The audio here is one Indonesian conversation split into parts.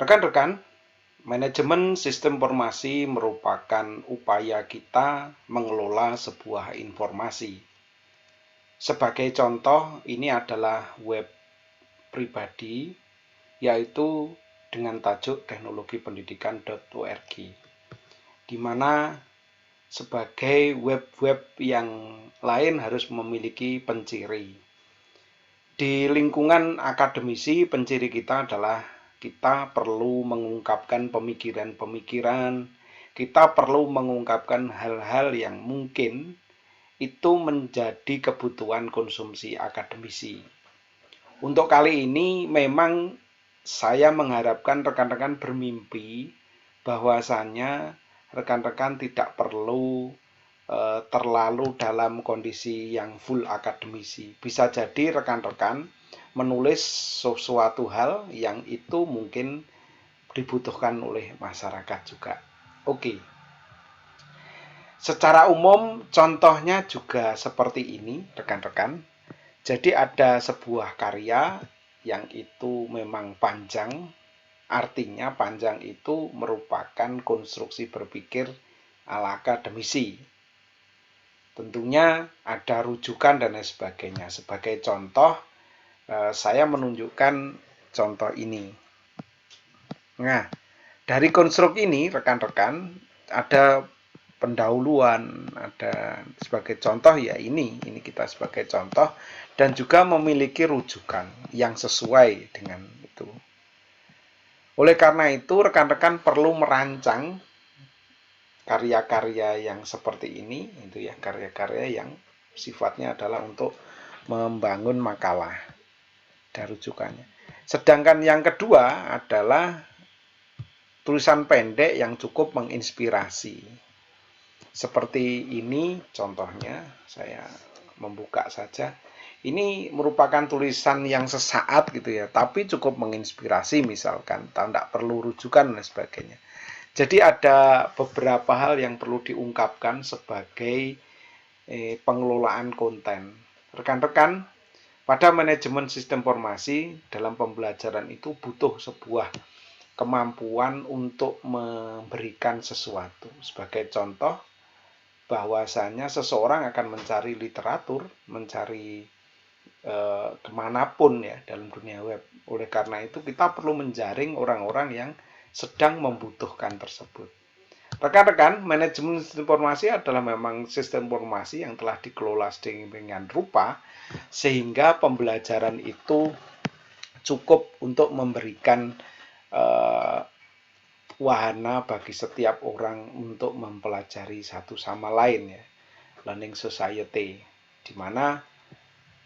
Rekan-rekan, manajemen sistem informasi merupakan upaya kita mengelola sebuah informasi. Sebagai contoh, ini adalah web pribadi, yaitu dengan tajuk teknologipendidikan.org, di mana sebagai web-web yang lain harus memiliki penciri. Di lingkungan akademisi, penciri kita adalah kita perlu mengungkapkan pemikiran-pemikiran, kita perlu mengungkapkan hal-hal yang mungkin itu menjadi kebutuhan konsumsi akademisi. Untuk kali ini memang saya mengharapkan rekan-rekan bermimpi bahwasannya rekan-rekan tidak perlu terlalu dalam kondisi yang full akademisi. Bisa jadi rekan-rekan menulis sesuatu hal yang itu mungkin dibutuhkan oleh masyarakat juga. Oke. Secara umum contohnya juga seperti ini, rekan-rekan. Jadi ada sebuah karya yang itu memang panjang, artinya panjang itu merupakan konstruksi berpikir ala akademisi. Tentunya ada rujukan dan lain sebagainya. Sebagai contoh, saya menunjukkan contoh ini. Nah, dari konstruk ini, rekan-rekan, ada pendahuluan, ada sebagai contoh ya ini kita sebagai contoh, dan juga memiliki rujukan yang sesuai dengan itu. Oleh karena itu, rekan-rekan perlu merancang karya-karya yang seperti ini, itu ya, karya-karya yang sifatnya adalah untuk membangun makalah dan rujukannya. Sedangkan yang kedua adalah tulisan pendek yang cukup menginspirasi. Seperti ini contohnya, saya membuka saja. Ini merupakan tulisan yang sesaat gitu ya, tapi cukup menginspirasi misalkan, tidak perlu rujukan dan sebagainya. Jadi ada beberapa hal yang perlu diungkapkan sebagai pengelolaan konten. Rekan-rekan, pada manajemen sistem informasi dalam pembelajaran itu butuh sebuah kemampuan untuk memberikan sesuatu. Sebagai contoh, bahwasanya seseorang akan mencari literatur, mencari kemanapun ya dalam dunia web. Oleh karena itu kita perlu menjaring orang-orang yang sedang membutuhkan tersebut. Rekan-rekan, manajemen sistem informasi adalah memang sistem informasi yang telah dikelola sedemikian rupa sehingga pembelajaran itu cukup untuk memberikan wahana bagi setiap orang untuk mempelajari satu sama lain ya. Learning society, di mana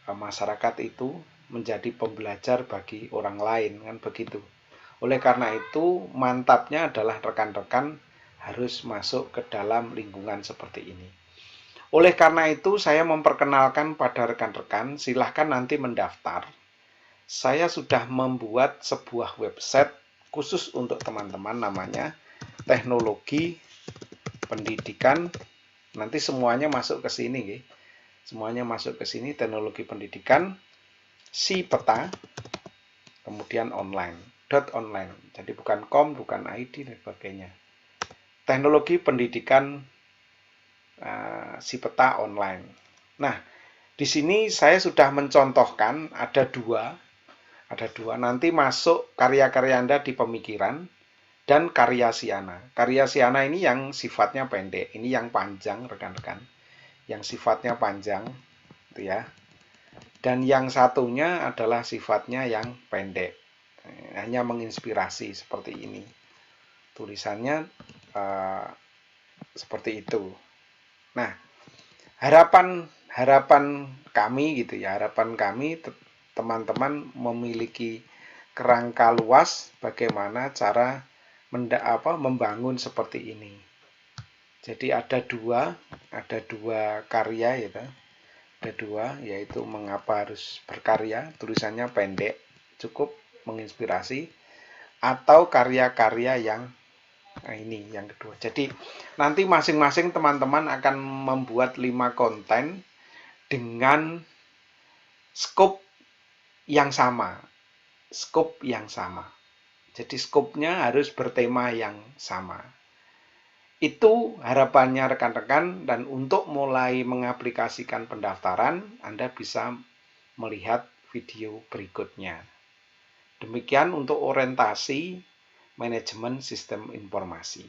masyarakat itu menjadi pembelajar bagi orang lain, kan begitu. Oleh karena itu, mantapnya adalah rekan-rekan harus masuk ke dalam lingkungan seperti ini. Oleh karena itu, saya memperkenalkan pada rekan-rekan, silahkan nanti mendaftar. Saya sudah membuat sebuah website khusus untuk teman-teman, namanya Teknologi Pendidikan. Nanti semuanya masuk ke sini, semuanya masuk ke sini, Teknologi Pendidikan, si peta, kemudian online, .online. Jadi bukan com, bukan id dan sebagainya. Teknologi Pendidikan si peta online. Nah, di sini saya sudah mencontohkan ada dua. Nanti masuk karya-karya Anda di pemikiran dan karya Siana. Karya Siana ini yang sifatnya pendek, ini yang panjang rekan-rekan. Yang sifatnya panjang, itu ya. Dan yang satunya adalah sifatnya yang pendek, hanya menginspirasi seperti ini. Tulisannya seperti itu. Nah, harapan kami gitu ya, harapan kami teman-teman memiliki kerangka luas bagaimana cara membangun seperti ini. Jadi ada dua karya ya, ada dua, yaitu mengapa harus berkarya, tulisannya pendek, cukup menginspirasi, atau karya-karya yang ini yang kedua. Jadi nanti masing-masing teman-teman akan membuat 5 konten dengan skop yang sama. Jadi skopnya harus bertema yang sama. Itu harapannya rekan-rekan, dan untuk mulai mengaplikasikan pendaftaran, Anda bisa melihat video berikutnya. Demikian untuk orientasi manajemen sistem informasi.